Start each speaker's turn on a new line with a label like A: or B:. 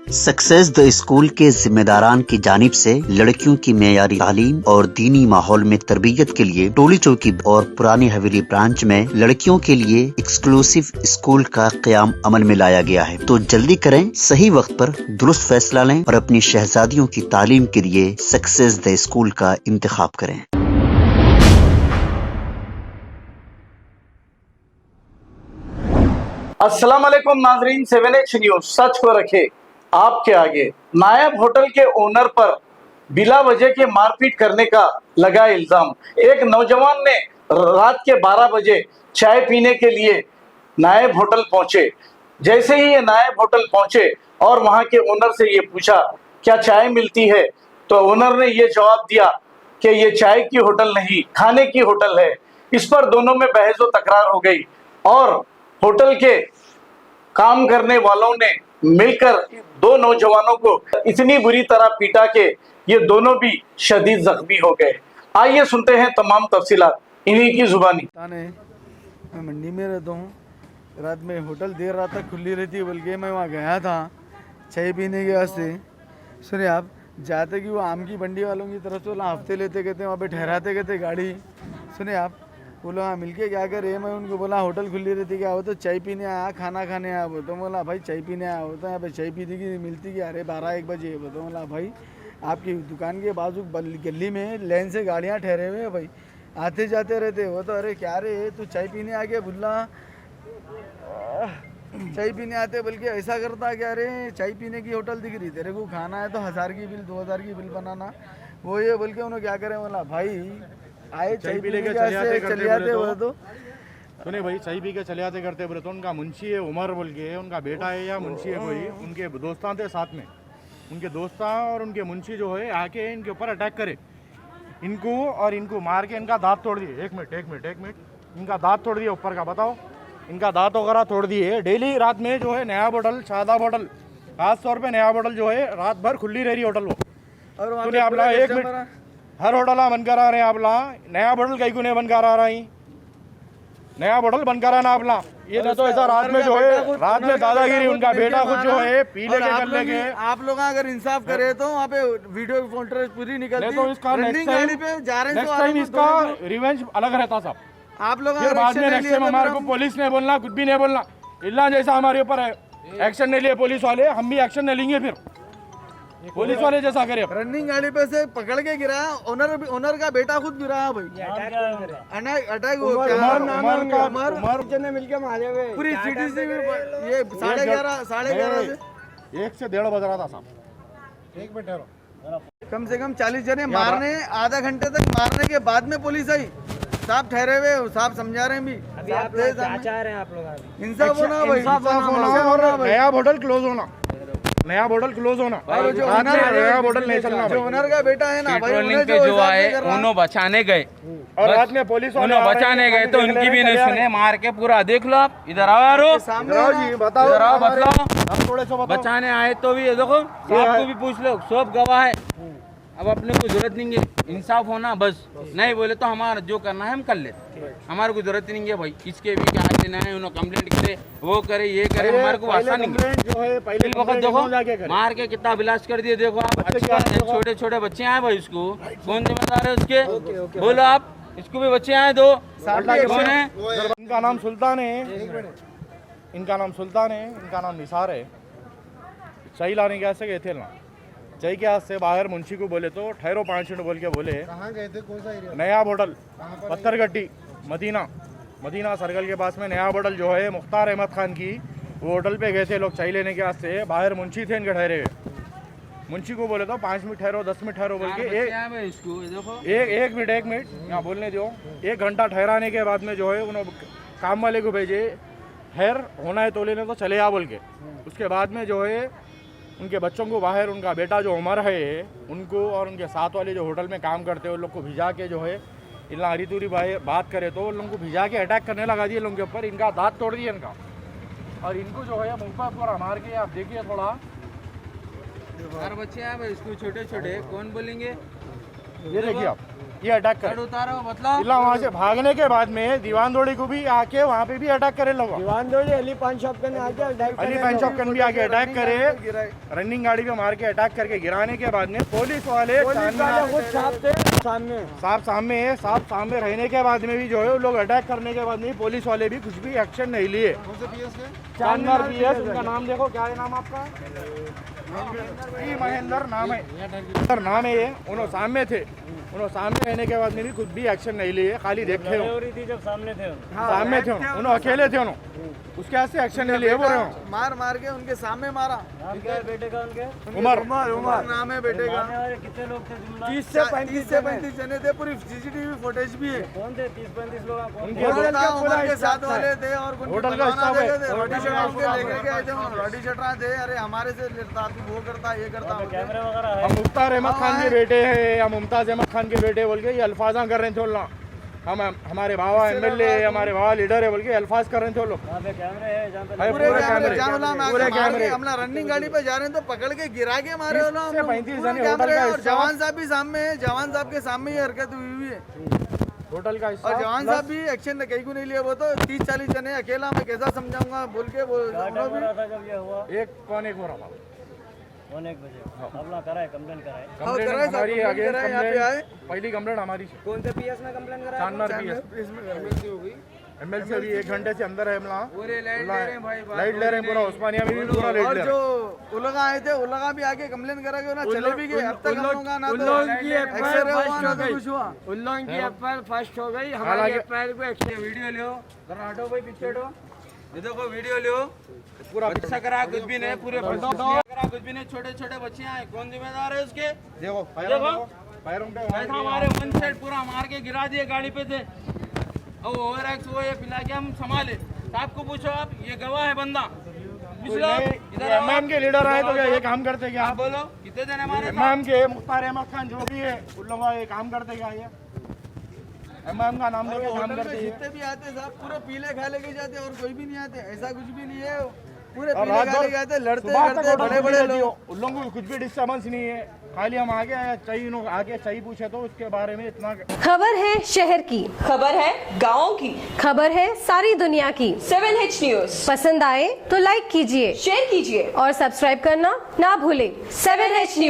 A: Success the school के जिम्मेदारान की जानिब से लड़कियों की मेयारी तालीम और दीनी माहौल में तरबियत के लिए टोली चौकी और पुरानी हवेली ब्रांच में लड़कियों के लिए एक्सक्लूसिव स्कूल का क़याम अमल में लाया गया है। तो जल्दी करें, सही वक्त पर दुरुस्त फैसला लें और अपनी शहजादियों की तालीम के लिए सक्सेस द स्कूल का इंतखाब करें।
B: अस्सलाम वालेकुम नाजरीन, 7H न्यूज सच को रखे आपके आगे। नायब होटल के ओनर पर बिला वजह के मारपीट करने का लगा इल्जाम। एक नौजवान ने रात के 12 बजे चाय पीने के लिए नायब होटल पहुंचे। जैसे ही ये नायब होटल पहुंचे और वहां के ओनर से ये पूछा क्या चाय मिलती है, तो ओनर ने ये जवाब दिया कि ये चाय की होटल नहीं, खाने की होटल है। इस पर दोनों में बहस व तकरार हो गई और होटल के काम करने वालों ने मिलकर दो नौजवानों को इतनी बुरी तरह पीटा कि ये दोनों भी शदीद जख्मी हो गए। आइए सुनते हैं तमाम तफसीलात इन्हीं की जुबानी।
C: मैं मंडी में रहता हूँ। रात में होटल देर रात तक खुली रहती है, बल्कि मैं वहाँ गया था चाय पीने के वास्ते। सुनिए आप, जाते कि वो आम की मंडी वालों की तरफ से हफ्ते लेते कहते वहाँ पे ठहराते कहते गाड़ी। सुनिए आप, वो लोग मिल के क्या करे, मैं उनको बोला होटल खुली रहती क्या, वो तो चाय पीने आया, खाना खाने आया। वो तो बोला भाई चाय पीने आया, वो तो यहाँ पे चाय पीने की मिलती क्या, अरे 12-1 बजे। वो तो बोला भाई आपकी दुकान के बाजू गली में लाइन से गाड़ियाँ ठहरे हुए हैं भाई, आते जाते रहते। वो तो अरे क्या रे तू चाय पीने आ गया, बुल्ला चाय पीने आते, बल्कि ऐसा करता क्या रे, चाय पीने की होटल दिख रही, तेरे को खाना है तो 1000 की बिल 2000 की बिल बनाना। वो ये बोल के उन्होंने क्या करे, बोला भाई आए चाय पी के चले आते बोले तो
D: सुने भाई चाय पी के चले आते करते बोले तो उनका मुंशी है उमर बोल के, उनका बेटा है या मुंशी है कोई, उनके दोस्तान थे साथ में। उनके दोस्तान और उनके मुंशी जो है आके इनके ऊपर अटैक करे, इनको और इनको मार के इनका दांत तोड़ दिए। एक मिनट इनका दांत तोड़ दिया ऊपर का, बताओ इनका दांत वगैरह तोड़ दिए। डेली रात में जो है नया बोतल शादाब होटल, खास तौर पे नया बोतल जो है रात भर खुली रह रही होटल वो। और आप ला 1 मिनट, हर होटल बंद करा रहे हैं आप ला, नया बोतल कहीं को नहीं बंद करा रहा है, नया बोतल बंद करा ना आप ला। ये ना तो ऐसा रात में जो है रात में दादागिरी, उनका बेटा खुद जो है पीले के कर लेके।
C: आप लोग अगर इंसाफ करे तो वहाँ पे वीडियो फुटेज पूरी निकलती
D: तो इसका नेक्स्ट टाइम इसका रिवेंज अलग रहता सब।
C: आप लोग
D: बाद में नेक्स्ट टाइम हमारे को पुलिस ने बोलना, कुछ भी नहीं बोलना, इल्ला जैसा हमारे ऊपर एक्शन नहीं लिए पुलिस वाले, हम भी एक्शन नहीं लेंगे फिर पुलिस वाले जैसा करे।
C: रनिंग गाड़ी पे से पकड़ के गिरा, ओनर का बेटा खुद गिरा है भाई, अटैक हो गया। उमर ने मिलके मारे हुए पूरी सिटी से। ये 11:30 से
D: 1 से 1:30 बज रहा था साहब। 1 मिनट
C: कम से कम 40 जने मारने, आधा घंटे तक मारने के बाद में पुलिस आई। साहब ठहरे हुए, साहब समझा रहे हैं भी। आप क्या चाह रहे हैं आप लोग? इंसाफ होना भाई, इंसाफ होना,
D: नया होटल क्लोज होना, नया बोतल क्लोज होना, नया बोतल नहीं चलना।
C: जो ओनर का बेटा है ना भाई,
E: ट्रोलिंग पे जो आए उन्होंने बचाने गए
D: और रात में पुलिस
E: उन्होंने बचाने गए तो उनकी भी नहीं सुने, मार के पूरा। देख लो आप, इधर आओ यारो,
D: जी बताओ,
E: इधर आओ बताओ,
D: हम थोड़े से बताओ।
E: बचाने आए तो भी ये देखो, आपको भी पूछ लो, सब गवाह है। अब अपने को जरूरत नहीं है, इंसाफ होना बस। नहीं बोले तो हमारा जो करना है हम कर लेते, हमारे को जरूरत नहीं है भाई किसके भी क्या देना है। उन्होंने कंप्लेंट करे, वो करे, ये करे, हमारे को आसान नहीं है। पहले वक्त देखो मार के कितना विलास कर दिए। देखो आप, छोटे छोटे बच्चे आए भाई, इसको कौन जिम्मेदार है उसके, बोलो आप। इसको भी बच्चे आए 2, कौन है?
D: इनका नाम सुल्तान है, इनका नाम सुल्तान है, इनका नाम निसार है। चाय लाने कैसे गए थे ना, चाय के हाथ से बाहर मुंशी को बोले तो ठहरो 5 मिनट बोल के बोले। कहाँ गए थे, कौन सा एरिया? नया होटल पत्थरगट्टी मदीना सर्कल के पास में नया होटल जो है मुख्तार अहमद खान की, वो होटल पे गए थे लोग चाय लेने के वास्ते। बाहर मुंशी थे इनके ठहरे हुए, मुंशी को बोले तो 5 मिनट ठहरो, 10 मिनट ठहरो बोल के। 1 मिनट यहाँ बोलने दो। 1 घंटा ठहराने के बाद में जो है उन्होंने काम वाले को भेजे, खैर होना है तो लेने तो चले आ बोल के। उसके बाद में जो है उनके बच्चों को बाहर, उनका बेटा जो उमर है उनको और उनके साथ वाले जो होटल में काम करते हैं उन लोग को भिजा के जो है इतना हरी दूरी बात करे तो उन लोगों को भिजा के अटैक करने लगा दिए लोगों के ऊपर। इनका दांत तोड़ दिए इनका, और इनको जो है मुँह पर पूरा मार के, आप देखिए थोड़ा।
E: 4 बच्चे हैं भाई इसको, छोटे छोटे, कौन बोलेंगे?
D: ये देखिए आप, ये अटैक करे
E: उतारो मतलब
D: इला वहाँ से भागने के बाद में दीवान दोड़ी को भी आके वहाँ पे भी अटैक करे लोग
C: दीवान दोड़ी अली पान शॉप के आके
D: अली पेन शॉप भी आके अटैक करे रनिंग गाड़ी पे मार के अटैक करके गिराने के बाद में पुलिस वाले साफ सामने रहने के बाद में भी जो है लोग अटैक करने के बाद में पुलिस वाले भी कुछ भी एक्शन नहीं लिए। चांदमार पीएस उनका नाम देखो, क्या है नाम आपका? महेंद्र नाम है ये। उन्होंने सामने थे, उन्होंने सामने रहने के बाद में भी कुछ भी एक्शन नहीं लिए, खाली देखे हो
F: जब सामने थे
D: उन्होंने अकेले थे उन्होंने उसके हाथ से एक्शन नहीं लिए बोल रहे हो।
C: मार के उनके सामने मारा।
F: नाम क्या है बेटे का उनके?
D: उमर
C: नाम है बेटे का।
F: कितने लोग थे जुमला?
C: 30 से 35 जने थे, पूरी सीसीटीवी फुटेज भी है।
F: कौन थे 30-35 लोग? कौन
C: उमर के साथ वाले थे और
D: होटल का स्टाफ है।
C: रोटी शटरा लेकर के आए थे, रोटी शटरा थे। अरे हमारे से लेता तू वो करता ये करता।
F: कैमरे वगैरह है?
D: हम मुख्तार अहमद खान के बेटे हैं या मुमताज अहमद खान के बेटे बोल के ये अल्फाजा कर रहे थे बोलना। हम हमारे बाबा एमएलए हमारे बाबा लीडर है बोल के अल्फाज कर रहे थे वो लोग।
F: वहाँ पे कैमरे है जहाँ पे
C: पूरे कैमरे हमला रनिंग गाड़ी पे जा रहे हैं तो पकड़ के गिरा के मारे हो ना।
D: 35 जने होटल का
C: और जवान साहब भी सामने है, जवान साहब के सामने ये हरकत हुई है।
D: होटल का
C: और जवान साहब भी एक्शन कहीं को नहीं लिया। वो तो 30-40 जने अकेला मैं कैसा समझाऊंगा बोल के वो
F: टाइम हो रहा था जब ये हुआ?
D: 1-1 हो रहा था।
F: 1 बजे अपना कराए कंप्लेन कराए?
D: कंप्लेंट हमारी आगे
C: यहाँ पे आए।
D: पहली कंप्लेंट हमारी
F: कौन से पीएस में कंप्लेन कराए?
D: चांदमार पीएस एमएलसी अभी 1 घंटे से अंदर है हमला।
E: पूरे लाइट ले रहे हैं भाई,
D: लाइट ले रहे हैं पूरा उस्मानिया में भी पूरा लाइट
C: और
D: ले
C: जो
D: रहे हैं।
C: उलगा आए थे उलगा भी आके कंप्लेन करा के ना चले भी गए। अब तक हम लोग ना तो
F: की
C: एक्सरे हुआ ना तो कुछ हुआ।
F: उन लोगों की एफआईआर फर्स्ट हो गई, हमारी
D: हालांकि
F: एफआईआर को एक्शन।
E: वीडियो लो, जरा हटो भाई पीछे हटो। ये देखो वीडियो लो,
D: पूरा
E: बच्चा करा कुछ भी नहीं, पूरे करा कुछ भी नहीं, छोटे छोटे बच्चे हैं, कौन जिम्मेदार है उसके?
D: देखो पैरों पे
E: ऐसा हमारे वन साइड पूरा मार के गिरा दिए गाड़ी पे थे। और ओवरएक्स वो ये पिला के हम संभाले। साहब को पूछो, आप ये गवाह है बंदा। इधर
D: एमएम के लीडर आए तो क्या ये काम करते क्या?
E: आप बोलो कितने जने हमारे
D: एमएम के मुख्तार अहमद खान जो भी है उन लोग ये काम करते क्या? ये एमएम का नाम लेके काम करते हैं।
C: जितने भी आते साहब पूरे पीले खा लेके जाते और कोई भी नहीं आते, ऐसा कुछ भी नहीं है। पूरे
D: और
C: पीले
D: रात
C: खा
D: भर
C: लेके आते, लड़ते
D: सुबह तक
C: करते
D: होटल
C: बड़े बड़े
D: खुली रहती
C: लोग।
D: हो। उन लोगों को कुछ भी डिस्टर्बेंस नहीं है, खाली हम आगे आए चाहिए लोग आगे चाहिए पूछे तो उसके बारे में इतना।
G: खबर है शहर की,
H: खबर है गाँव की,
G: खबर है सारी दुनिया की।
H: 7H न्यूज
G: पसंद आए तो लाइक कीजिए,
H: शेयर कीजिए
G: और सब्सक्राइब करना ना भूलें। 7H news.